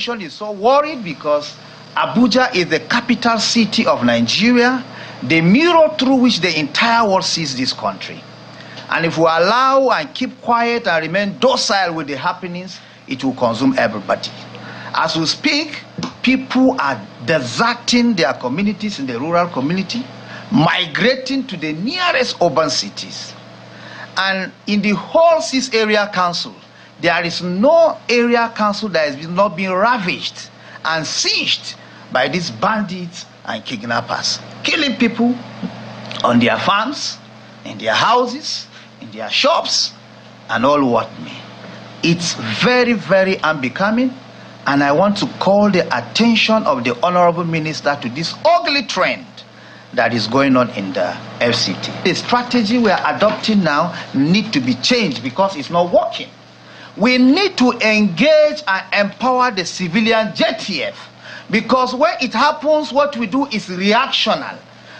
coalition is so worried because Abuja is the capital city of Nigeria, the mirror through which the entire world sees this country. And if we allow and keep quiet and remain docile with the happenings, it will consume everybody. As we speak, people are deserting their communities in the rural community, migrating to the nearest urban cities. And in the whole 6 area council, there is no area council that has not been ravaged and sieged by these bandits and kidnappers, killing people on their farms, in their houses, in their shops, and all what may. It's very, very unbecoming, and I want to call the attention of the Honorable Minister to this ugly trend that is going on in the FCT. The strategy we are adopting now needs to be changed because it's not working. We need to engage and empower the civilian JTF, because when it happens, what we do is reactional.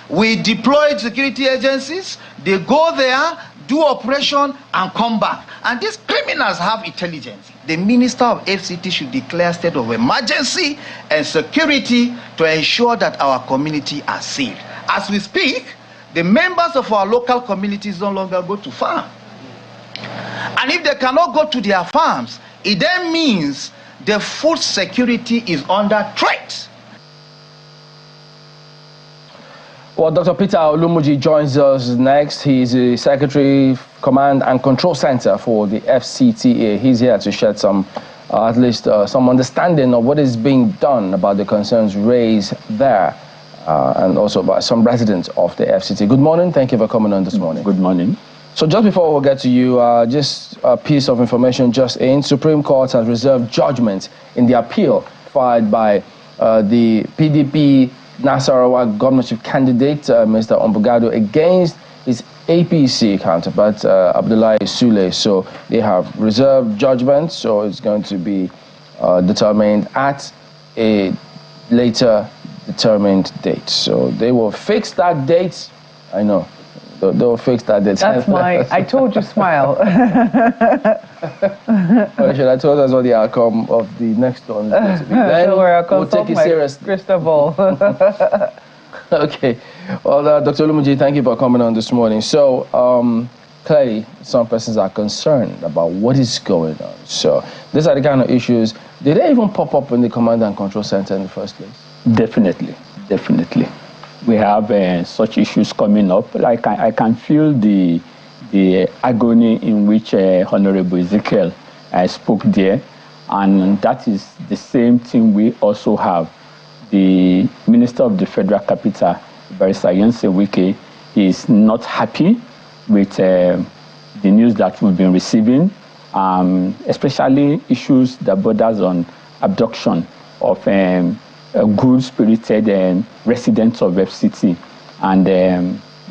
We deploy security agencies, they go there, do operation, and come back. And these criminals have intelligence. The Minister of FCT should declare state of emergency and security to ensure that our community are safe. As we speak, the members of our local communities no longer go to farm. And if they cannot go to their farms, it then means the food security is under threat. Well, Dr. Peter Olumuji joins us next. He's the Secretary, Command and Control Center for the FCTA. He's here to shed some, at least some understanding of what is being done about the concerns raised there, and also by some residents of the FCT. Good morning. Thank you for coming on this morning. Good morning. So just before we get to you, just a piece of information just in. Supreme Court has reserved judgment in the appeal filed by the PDP Nasarawa governorship candidate, Mr. Ombugado, against his APC counterpart, Abdullahi Sule. So they have reserved judgment, so it's going to be determined at a later determined date. So they will fix that date. I know. They'll fix that date. That's my, I told you, smile. Well, should I told us what the outcome of the next one is going to be? Then we'll take it seriously. Crystal ball. Okay. Well, Dr. Olumuji, thank you for coming on this morning. So, clearly, some persons are concerned about what is going on. So, these are the kind of issues. Did they even pop up in the Command and Control Center in the first place? Definitely, definitely. We have such issues coming up. Like I can feel the agony in which Honorable Ezekiel spoke there, and that is the same thing we also have. The Minister of the Federal Capital, Barrister Yonse Wike, is not happy with the news that we've been receiving, especially issues that borders on abduction of good-spirited residents of FCT. And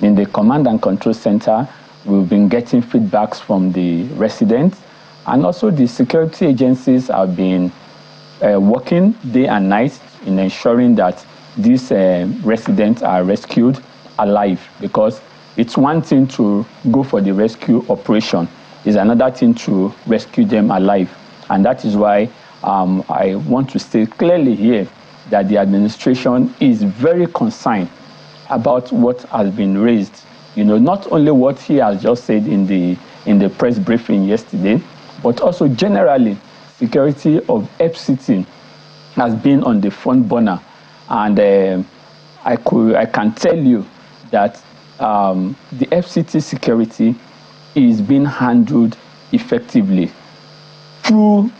in the Command and Control Center, we've been getting feedbacks from the residents, and also the security agencies have been working day and night in ensuring that these residents are rescued alive, because it's one thing to go for the rescue operation, it's another thing to rescue them alive. And that is why I want to say clearly here that the administration is very concerned about what has been raised. You know, not only what he has just said in the press briefing yesterday, but also generally, security of FCT has been on the front burner. And I can tell you that the FCT security is being handled effectively through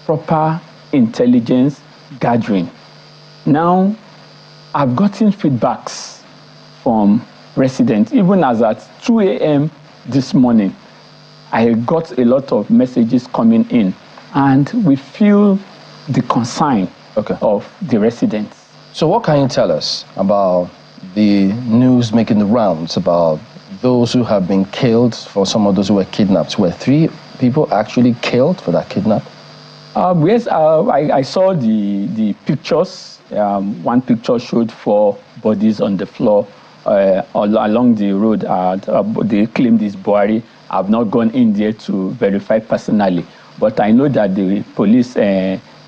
proper intelligence gathering. Now, I've gotten feedbacks from residents, even as at 2 a.m. this morning, I got a lot of messages coming in, and we feel the concern of the residents. So what can you tell us about the news making the rounds about those who have been killed, for some of those who were kidnapped? Were 3 people actually killed for that kidnap? Yes, I saw the pictures. One picture showed 4 bodies on the floor along the road. They claimed this Buhari. I've not gone in there to verify personally, but I know that the police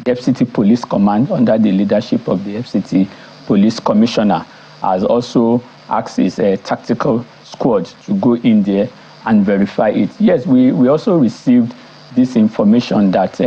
FCT Police Command, under the leadership of the FCT Police Commissioner, has also asked his tactical squad to go in there and verify it. Yes, we also received this information that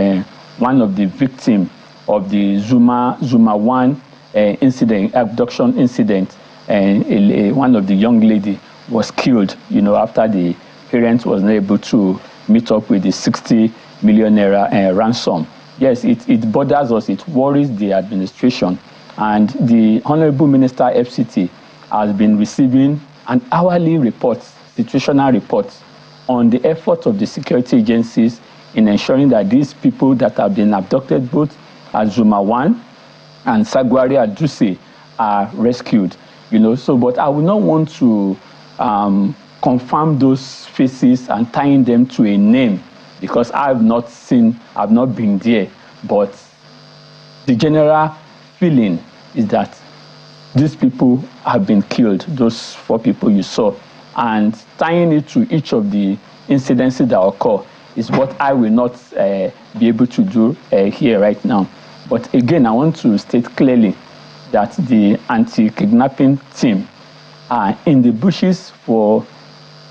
one of the victims of the Zuma 1 incident, abduction incident, and one of the young lady was killed, after the parents was not able to meet up with the 60 million naira ransom. Yes, it bothers us, it worries the administration, and the Honorable Minister FCT has been receiving an hourly report, situational reports, on the efforts of the security agencies in ensuring that these people that have been abducted, both at Zuma 1 and Sagwari Aduse, are rescued. But I would not want to confirm those faces and tying them to a name, because I've not been there. But the general feeling is that these people have been killed, those 4 people you saw, and tying it to each of the incidences that occur is what I will not be able to do here right now. But again, I want to state clearly that the anti-kidnapping team are in the bushes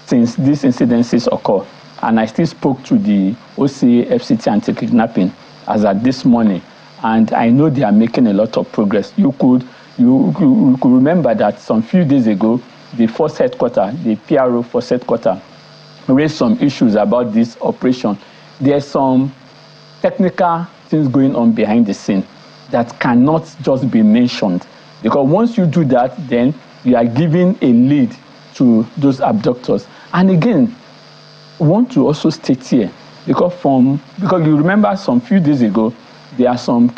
since these incidences occur. And I still spoke to the OCA FCT anti-kidnapping as at this morning, and I know they are making a lot of progress. You could remember that some few days ago, the force headquarters, the PRO force headquarters, raised some issues about this operation. There's some technical things going on behind the scene that cannot just be mentioned, because once you do that, then you are giving a lead to those abductors. And again, I want to also state here, because you remember some few days ago, there are some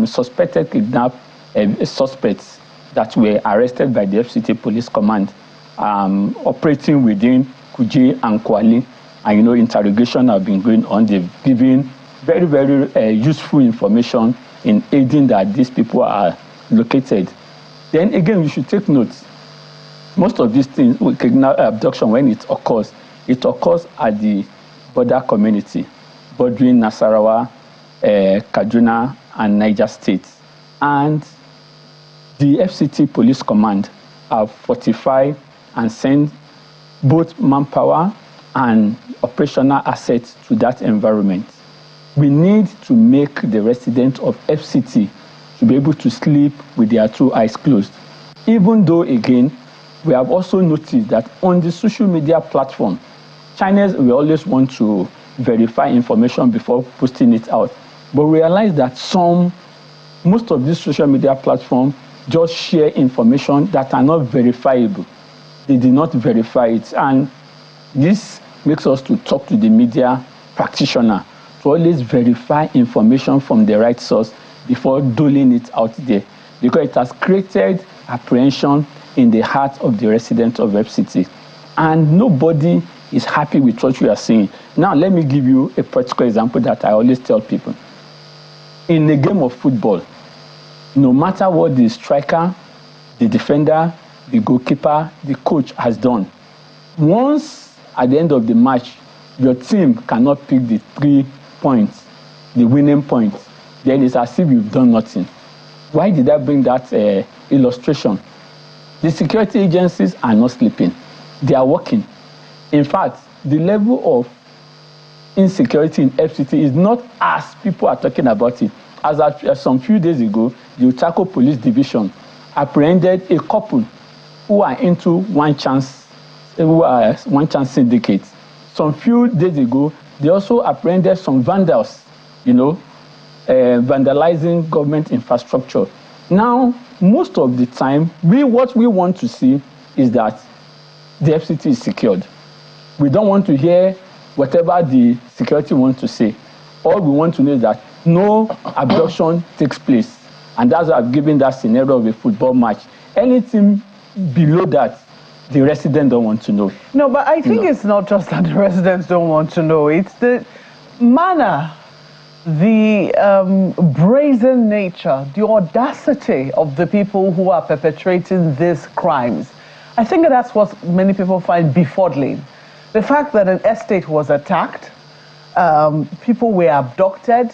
suspected kidnap suspects that were arrested by the FCT Police Command, operating within Kuje and Kwali, and interrogation have been going on. They've given very, very useful information in aiding that these people are located. Then again, you should take note. Most of these things, with abduction, when it occurs at the border community, bordering Nasarawa, Kaduna, and Niger states. And the FCT Police Command have fortified and sent both manpower and operational assets to that environment. We need to make the residents of FCT to be able to sleep with their 2 eyes closed. Even though, again, we have also noticed that on the social media platform, Chinese will always want to verify information before posting it out. But realize that most of these social media platforms just share information that are not verifiable. They did not verify it. And this makes us to talk to the media practitioner to always verify information from the right source before doling it out there, because it has created apprehension in the heart of the residents of FCT. And nobody is happy with what we are seeing. Now, let me give you a practical example that I always tell people. In a game of football, no matter what the striker, the defender, the goalkeeper, the coach has done, once at the end of the match, your team cannot pick the 3 points, the winning points, then it's as if you've done nothing. Why did I bring that illustration? The security agencies are not sleeping. They are working. In fact, the level of insecurity in FCT is not as people are talking about it. As some few days ago, the Utako Police Division apprehended a couple who are into one chance syndicates. Some few days ago, they also apprehended some vandals, vandalizing government infrastructure. Now, most of the time, what we want to see is that the FCT is secured. We don't want to hear whatever the security wants to say. All we want to know is that no abduction takes place. And that's why I've given that scenario of a football match. Anything below that, the residents don't want to know. No, but I think it's not just that the residents don't want to know. It's the manner, the brazen nature, the audacity of the people who are perpetrating these crimes. I think that's what many people find befuddling. The fact that an estate was attacked, people were abducted,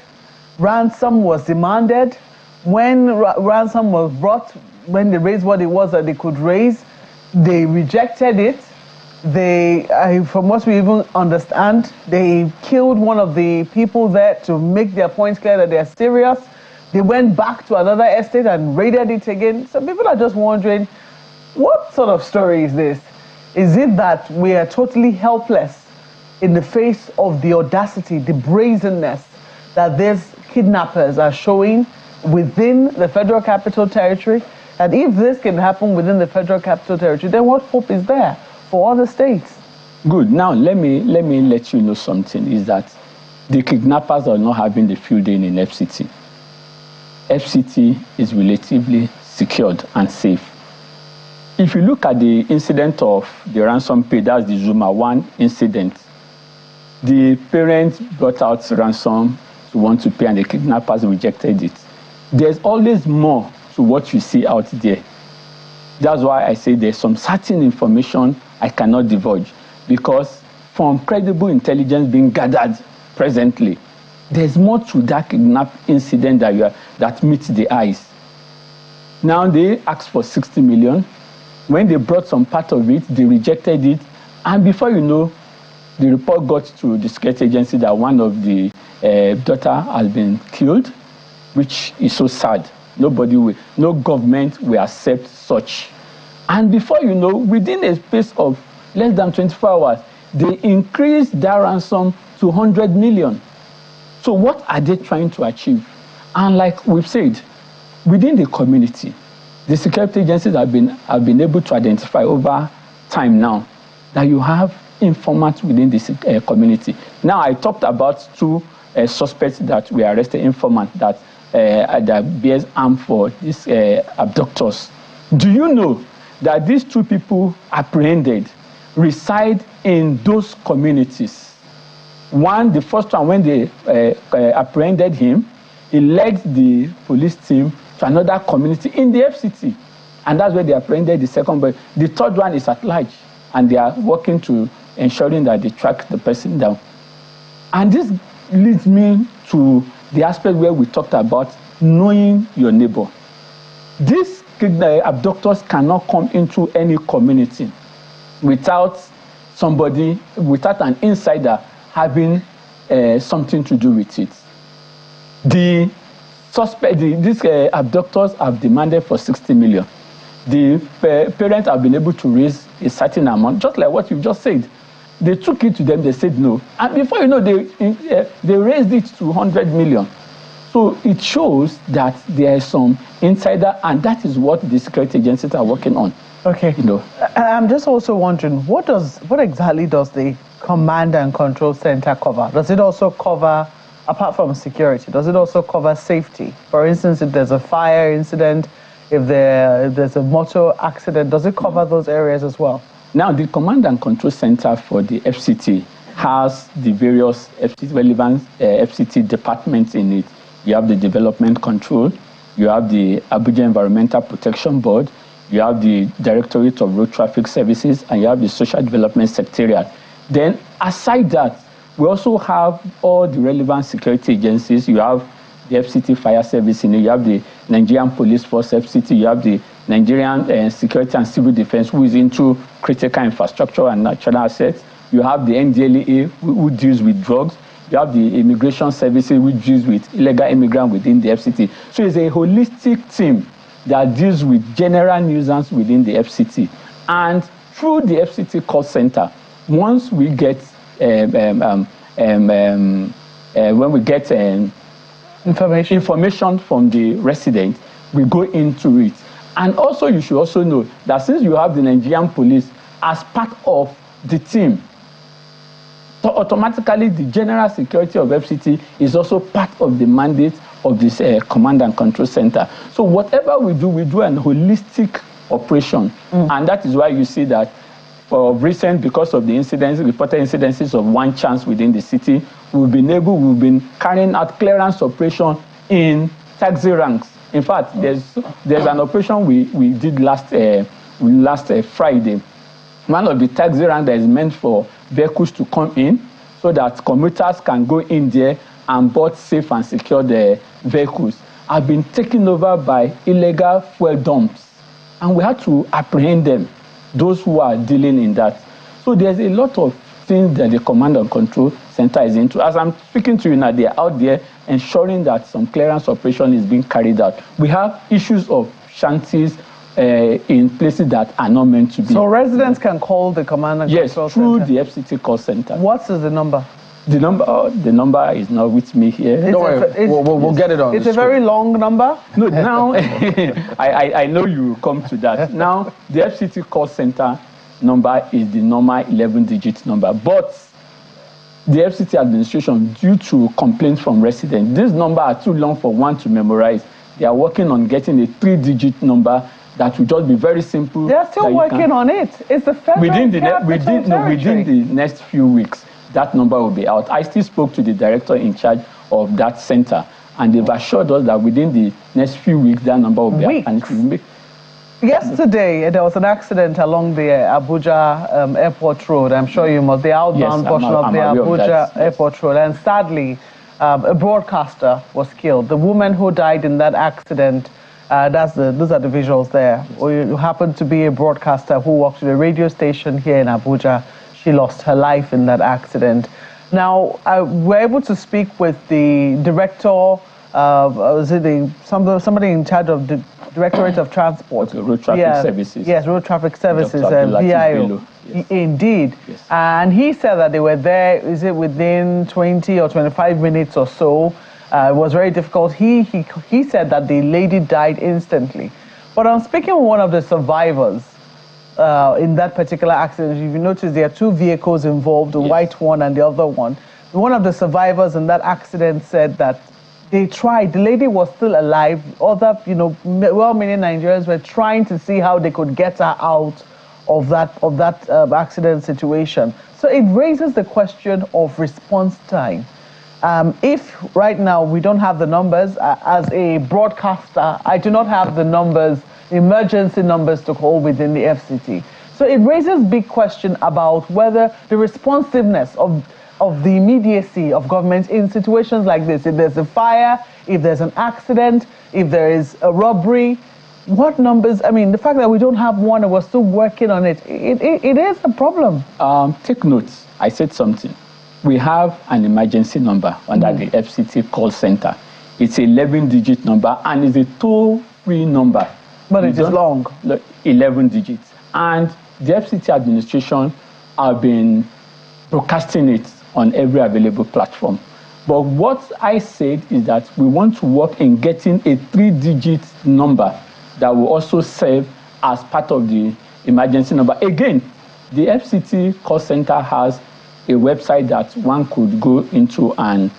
ransom was demanded. When ransom was brought, when they raised what it was that they could raise, they rejected it. From what we even understand, they killed one of the people there to make their points clear that they're serious. They went back to another estate and raided it again. So people are just wondering, what sort of story is this? Is it that we are totally helpless in the face of the audacity, the brazenness that these kidnappers are showing within the Federal Capital Territory? And if this can happen within the Federal Capital Territory, then what hope is there for other states? Good. Now, let me let you know something, is that the kidnappers are not having the field day in FCT. FCT is relatively secured and safe. If you look at the incident of the ransom pay, that's the Zuma 1 incident, the parents brought out ransom to want to pay and the kidnappers rejected it. There's always more to what you see out there. That's why I say there's some certain information I cannot divulge, because from credible intelligence being gathered presently, there's more to that kidnap incident that meets the eyes. Now they asked for 60 million. When they brought some part of it, they rejected it. And before you know, the report got to the security agency that one of the daughter has been killed, which is so sad. No government will accept such. And before you know, within a space of less than 24 hours, they increased that ransom to 100 million. So what are they trying to achieve? And like we've said, within the community, the security agencies have been able to identify over time now that you have informants within this community. Now, I talked about two suspects that were arrested, informants that bears arm for these abductors. Do you know that these two people apprehended reside in those communities? One, the first one, when they apprehended him, he led the police team to another community in the FCT. And that's where they apprehended the second. But the third one is at large. And they are working to ensuring that they track the person down. And this leads me to the aspect where we talked about knowing your neighbor. These abductors cannot come into any community without an insider having something to do with it. The suspect, these abductors have demanded for 60 million. The parents have been able to raise a certain amount, just like what you've just said. They took it to them, they said no. And before you know, they raised it to 100 million. So it shows that there is some insider, and that is what the security agencies are working on. Okay. You know. I'm just also wondering, what exactly does the Command and Control Center cover? Does it also cover, apart from security, does it also cover safety? For instance, if there's a fire incident, if there's a motor accident, does it cover those areas as well? Now, the Command and Control Center for the FCT has the various relevant FCT departments in it. You have the Development Control, you have the Abuja Environmental Protection Board, you have the Directorate of Road Traffic Services, and you have the Social Development Secretariat. Then, aside that, we also have all the relevant security agencies. You have the FCT Fire Service, you have the Nigerian Police Force FCT, you have the Nigerian Security and Civil Defense, who is into critical infrastructure and natural assets. You have the NDLEA, who deals with drugs. You have the Immigration Services, which deals with illegal immigrants within the FCT. So it's a holistic team that deals with general nuisance within the FCT. And through the FCT call center, once we get information from the resident, we go into it. And also, you should also know that since you have the Nigerian police as part of the team, so automatically the general security of FCT is also part of the mandate of this Command and Control Center. So whatever we do an holistic operation. And that is why you see that for recent, because of the reported incidences of one chance within the city, we've been carrying out clearance operation in taxi ranks. In fact, there's an operation we did last Friday. One of the taxi ranks that is meant for vehicles to come in so that commuters can go in there and bought safe and secured vehicles have been taken over by illegal fuel dumps. And we had to apprehend them, those who are dealing in that. So there's a lot of things that the Command and Control Center is into. As I'm speaking to you now, they're out there ensuring that some clearance operation is being carried out. We have issues of shanties in places that are not meant to be. So residents can call the Command and Control Center? Yes, through the FCT call center. What is the number? The number is not with me here. Don't worry, we'll get it on. It's a very long number? No, now, I know you will come to that. Now, the FCT call center number is the normal 11-digit number. But the FCT administration, due to complaints from residents, these numbers are too long for one to memorize. They are working on getting a 3-digit number that will just be very simple. They're still working on it. It's the federal within the next few weeks, that number will be out. I still spoke to the director in charge of that center, and they've assured us that within the next few weeks, that number will be out. And it will be. Yesterday, there was an accident along the Abuja Airport Road. I'm sure you must, the outbound portion of the Abuja Airport Road. And sadly, a broadcaster was killed. The woman who died in that accident, those are the visuals there. Who happened to be a broadcaster who worked at a radio station here in Abuja. She lost her life in that accident. Now, we're able to speak with the director, somebody in charge of the Directorate of Transport. Road Traffic Services. Yes, Road Traffic Services, VIO. Yes. Indeed. Yes. And he said that they were there, is it within 20 or 25 minutes or so? It was very difficult. He said that the lady died instantly. But I'm speaking with one of the survivors in that particular accident. If you notice, there are two vehicles involved, the white one and the other one. One of the survivors in that accident said that they tried, the lady was still alive. Other, well-meaning Nigerians were trying to see how they could get her out of that accident situation. So it raises the question of response time. If right now we don't have the numbers, as a broadcaster, I do not have the numbers, emergency numbers to call within the FCT. So it raises big question about whether the responsiveness of the immediacy of government in situations like this. If there's a fire, if there's an accident, if there is a robbery, what numbers? I mean, the fact that we don't have one and we're still working on it, it is a problem. Take notes. I said something. We have an emergency number under the FCT call center. It's an 11-digit number and it's a toll-free number. But it is long. 11 digits. And the FCT administration have been broadcasting it on every available platform. But what I said is that we want to work in getting a 3-digit number that will also serve as part of the emergency number. Again, the FCT call center has a website that one could go into and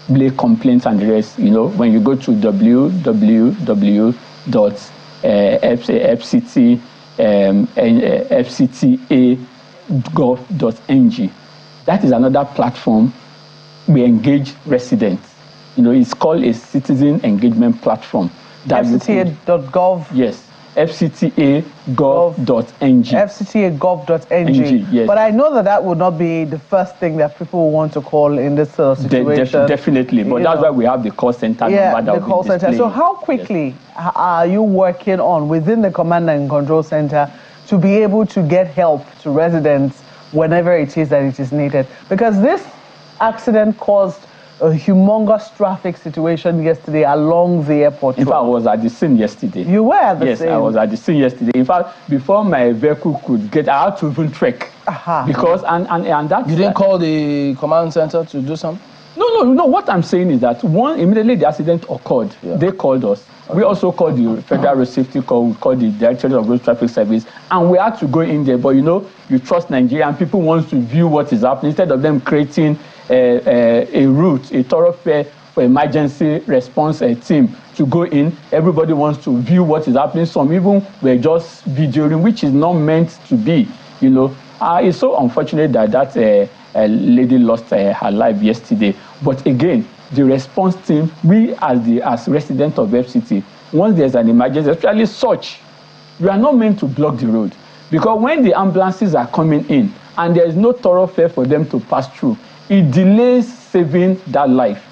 lay complaints and the rest. When you go to FCTA.gov.ng, that is another platform. We engage residents. It's called a citizen engagement platform. FCTA.gov? Yes, FCTA.gov.ng. FCTA.gov.ng. Yes. But I know that would not be the first thing that people want to call in this situation. Definitely, but that's why we have the call center number that the call center. So how quickly are you working on within the Command and Control Center to be able to get help to residents whenever it is that it is needed? Because this accident caused a humongous traffic situation yesterday along the airport road. In fact, I was at the scene yesterday. You were at the scene? Yes, I was at the scene yesterday. In fact, before my vehicle could get, I had to even trek. Because, and that... You didn't call the command center to do something? No. What I'm saying is that immediately the accident occurred, they called us. Okay. We also called the Federal Road Safety Corps, we called the Directorate of Road Traffic Service, and we had to go in there. But you trust Nigeria, and people want to view what is happening instead of them creating a route, a thoroughfare for emergency response team to go in. Everybody wants to view what is happening. Some even were just videoing, which is not meant to be. It's so unfortunate that lady lost her life yesterday. But again, the response team, we as residents of FCT, once there's an emergency, especially such, we are not meant to block the road. Because when the ambulances are coming in and there is no thoroughfare for them to pass through, it delays saving that life.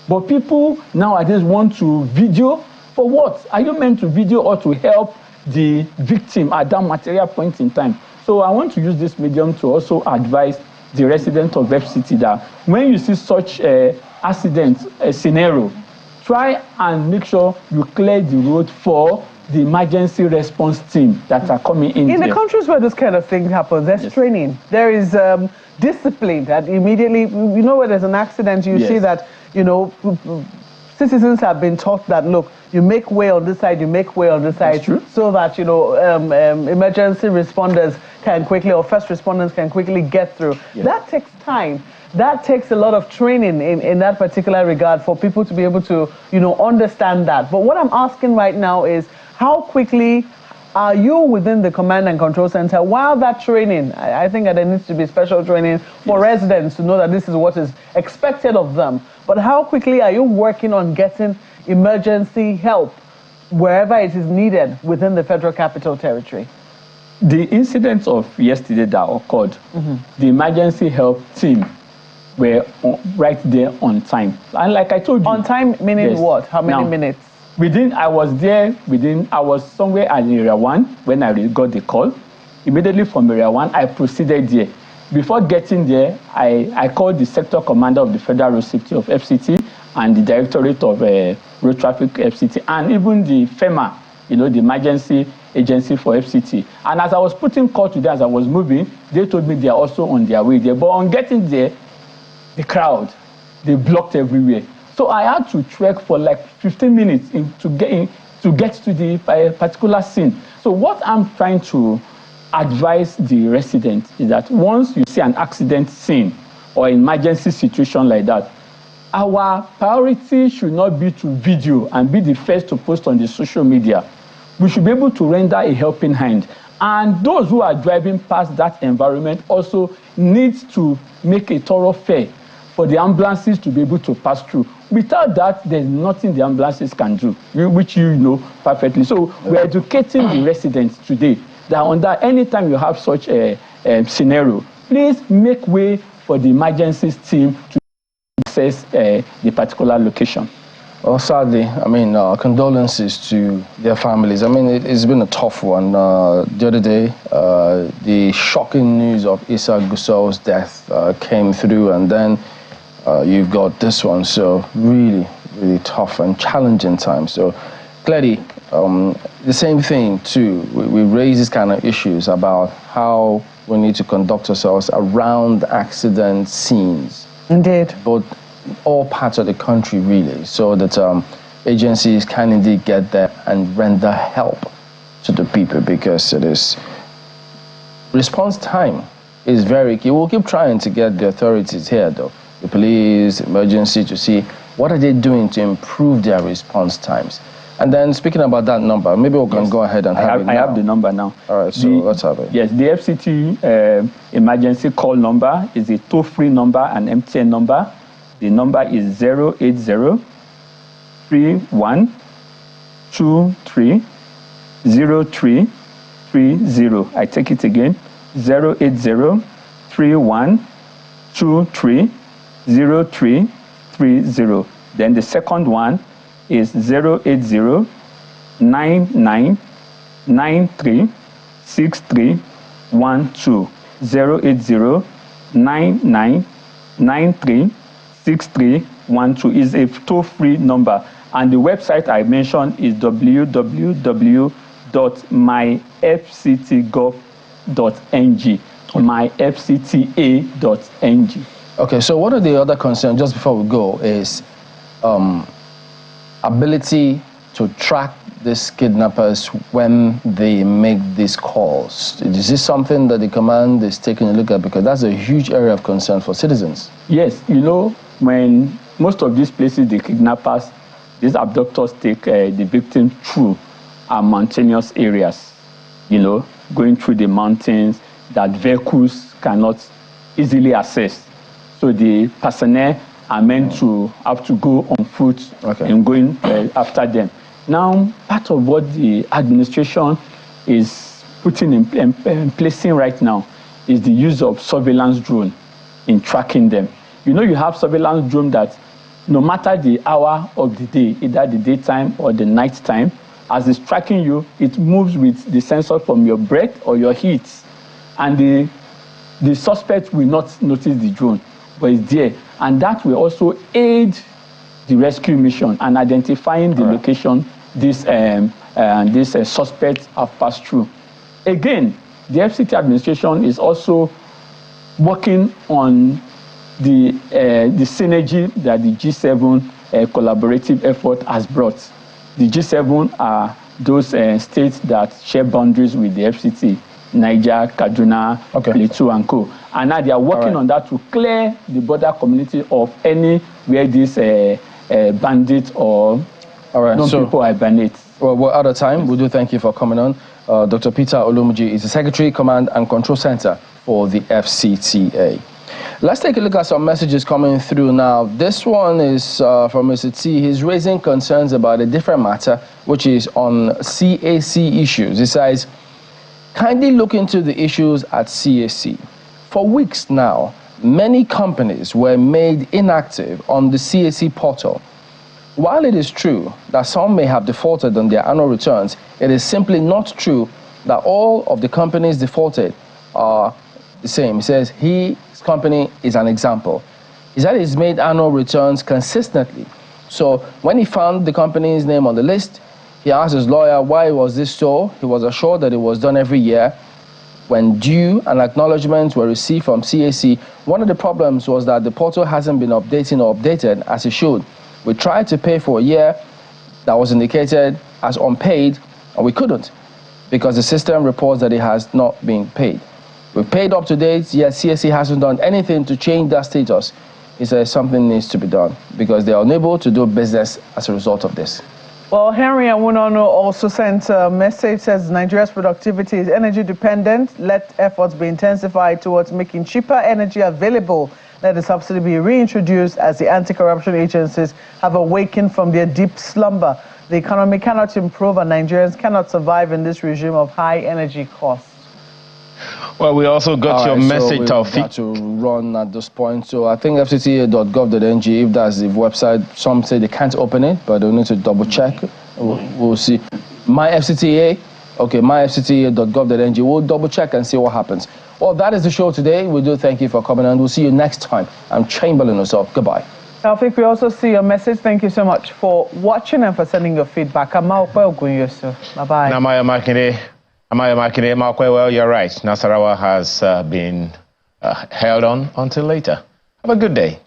But people nowadays want to video. For what? Are you meant to video or to help the victim at that material point in time? So I want to use this medium to also advise the residents of FCT that when you see such accident scenario, try and make sure you clear the road for the emergency response team that are coming in. In the countries where this kind of thing happens, there's training. There is discipline that immediately, you know, where there's an accident, you see that, you know, citizens have been taught that, look, you make way on this side, you make way on this side, so that, you know, emergency responders can quickly, or first responders can quickly get through. That takes time. That takes a lot of training in that particular regard for people to be able to, you know, understand that. But what I'm asking right now is, how quickly are you within the command and control center while that training? I think that there needs to be special training for residents to know that this is what is expected of them. But how quickly are you working on getting emergency help wherever it is needed within the Federal Capital Territory? The incident of yesterday that occurred, the emergency help team were right there on time. And like I told you. On time meaning what? How many minutes? I was somewhere at Area 1 when I got the call. Immediately from Area 1, I proceeded there. Before getting there, I called the sector commander of the Federal Road Safety of FCT and the Directorate of Road Traffic FCT, and even the FEMA, you know, the emergency agency for FCT. And as I was putting call to them, as I was moving, they told me they are also on their way there. But on getting there, the crowd, they blocked everywhere. So I had to trek for like 15 minutes to get to the particular scene. So what I'm trying to advise the residents is that once you see an accident scene or emergency situation like that, our priority should not be to video and be the first to post on the social media. We should be able to render a helping hand. And those who are driving past that environment also need to make a thoroughfare for the ambulances to be able to pass through. Without that, there's nothing the ambulances can do, which you know perfectly. So we're educating the residents today that under any time you have such a scenario, please make way for the emergencies team to access the particular location. Well, sadly, I mean, condolences to their families. I mean, it's been a tough one. The other day, the shocking news of Issa Guso's death came through, and then you've got this one. So really, really tough and challenging time. So clearly, the same thing too. We raise these kind of issues about how we need to conduct ourselves around accident scenes. Indeed. But all parts of the country, really, so that agencies can indeed get there and render help to the people, because it is response time is very key. We'll keep trying to get the authorities here, though, the police, emergency, to see what are they doing to improve their response times. And then speaking about that number, maybe we can go ahead and have it now. I have the number now. All right, so let's have it. Yes, the FCT emergency call number is a toll-free number, an MTN number. The number is 080-3123-0330. I take it again, 080-3123-0330. Then the second one is 080-9993-6312. 080-9993-6312 is a toll-free number, and the website I mentioned is www.myfctgov.ng, myfcta.ng. Okay, so one of the other concerns, just before we go, is ability to track these kidnappers when they make these calls. Is this something that the command is taking a look at? Because that's a huge area of concern for citizens. Yes, you know, when most of these places, the kidnappers, these abductors take the victim through mountainous areas, you know, going through the mountains that vehicles cannot easily access. So the personnel are meant to have to go on foot and going after them. Now, part of what the administration is putting in placing right now is the use of surveillance drone in tracking them. You know, you have surveillance drone that no matter the hour of the day, either the daytime or the nighttime, as it's tracking you, it moves with the sensor from your breath or your heat. And the suspect will not notice the drone, but it's there. And that will also aid the rescue mission and identifying the location this suspects have passed through. Again, the FCT administration is also working on the synergy that the G7 collaborative effort has brought. The G7 are those states that share boundaries with the FCT, Niger, Kaduna, Plateau, and co. And now they are working on that to clear the border community of any where these bandits or non-people hibernate. Well, we're out of time. We do thank you for coming on. Dr. Peter Olumuji is the Secretary, Command and Control Center for the FCTA. Let's take a look at some messages coming through now. This one is from Mr. T. He's raising concerns about a different matter, which is on CAC issues. He says, kindly look into the issues at CAC. For weeks now, many companies were made inactive on the CAC portal. While it is true that some may have defaulted on their annual returns, it is simply not true that all of the companies defaulted are the same. He says his company is an example. He said he's made annual returns consistently. So when he found the company's name on the list, he asked his lawyer why was this so. He was assured that it was done every year. When due and acknowledgements were received from CAC, one of the problems was that the portal hasn't been updated as it should. We tried to pay for a year that was indicated as unpaid, and we couldn't because the system reports that it has not been paid. We paid up to date, yet CAC hasn't done anything to change that status. He says something needs to be done because they are unable to do business as a result of this. Well, Henry Awunono also sent a message, says Nigeria's productivity is energy dependent. Let efforts be intensified towards making cheaper energy available. Let the subsidy be reintroduced as the anti-corruption agencies have awakened from their deep slumber. The economy cannot improve and Nigerians cannot survive in this regime of high energy costs. Well, we also got your message, Taufik. Got to run at this point. So I think FCTA.gov.ng, if that's the website, some say they can't open it, but they'll need to double check. We'll see. My FCTA, myfcta.gov.ng. We'll double check and see what happens. Well, that is the show today. We do thank you for coming and we'll see you next time. I'm Chamberlain Osop. Goodbye. Taufik, we also see your message. Thank you so much for watching and for sending your feedback. Bye-bye. Namaya Makinde, well, you're right. Nasarawa has been held on until later. Have a good day.